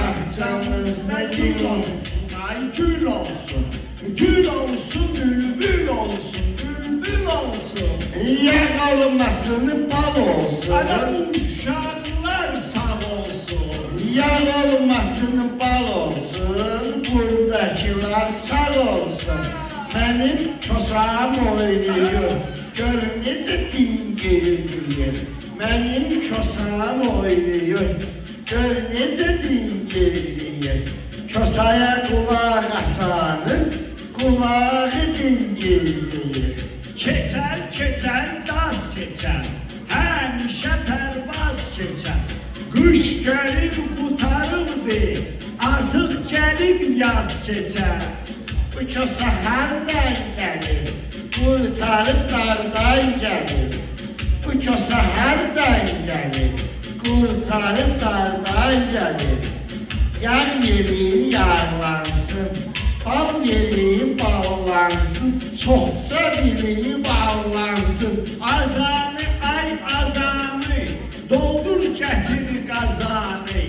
bahçemizde gül olsun. Ay gül olsun. Gül olsun, bülbül olsun, bülbül olsun. Yak olmasın, bal olsun. Ana uşaklar sağ olsun. Yak olmasın, bal olsun. Buradakiler sağ olsun. Benim kosağım oynuyor. Gör ne de dingiliyor. Benim kosağım oynuyor. Gör ne de dingiliyor. Kosaya kulak asanın kulağı dingiliyor. Keçer keçer daz keçer. Həmişə pərvaz keçər. Qış gəlib qutarırdı. Artıq gəlib yaz keçər. Bu kosa hardan gəlir? Qurtarıb dardan gəlir. Bu kosa hardan gəlir? Qurtarıb dardan gəlir. Yar yediğim yarlansın, bal yediğim bağlansın, çokça dilim bağlansın. Azanı ay azanı, doldur getir kazanı.